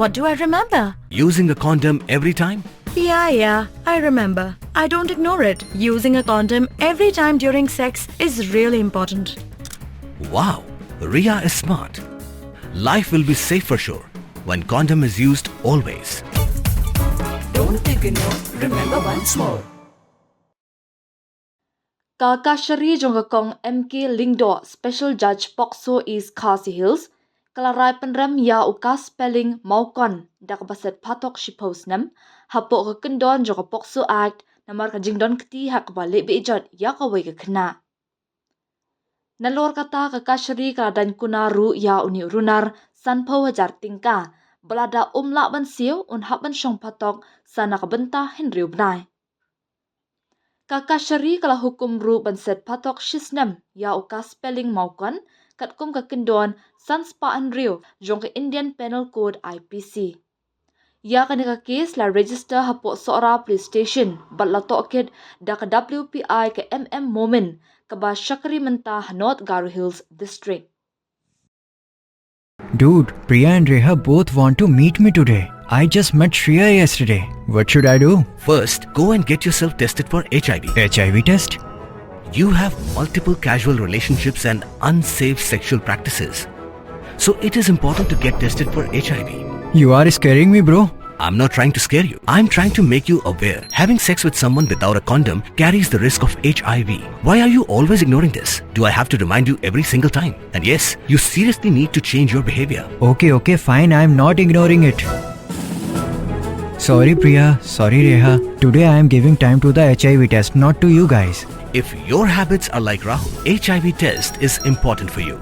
What do I remember? Using a condom every time? Yeah, I remember. I don't ignore it. Using a condom every time during sex is really important. Wow, Ria is smart. Life will be safe for sure when condom is used always. Don't ignore, remember once more. Iingkashari jongakong MK Lingdo Special Judge Pokso East Khasi Hills kalarai penrem ya uka spelling maukon dakabaset phatok shipos nem hapo ka kendon joka Pokso Act namar ka jingdon kti hakbale beijot ya kawai ka khynnah. Nalor kata Iingkashari kaladan kunaru ya uni runar sanpo hajar tingka belada umla ban siu un haban shong phatok sana kabenta henriu bnai. Iingkashari kala hukum ru ban set phatok snem ya uka spelling maukon kat kum ka kendon san spa henriu jong ka Indian Penal Code IPC. Ya kanika case la register hapo Sora Police Station batla tokid da ka WPI ka moment ka ba Shakari menta Hanot Garo Hills District. Dude, Priya and Reha both want to meet me today. I just met Shreya yesterday. What should I do? First, go and get yourself tested for HIV. HIV test? You have multiple casual relationships and unsafe sexual practices. So it is important to get tested for HIV. You are scaring me, bro. I'm not trying to scare you. I'm trying to make you aware. Having sex with someone without a condom carries the risk of HIV. Why are you always ignoring this? Do I have to remind you every single time? And yes, you seriously need to change your behavior. Okay, fine. I'm not ignoring it. Sorry, Priya. Sorry, Reha. Today I am giving time to the HIV test, not to you guys. If your habits are like Rahul, HIV test is important for you.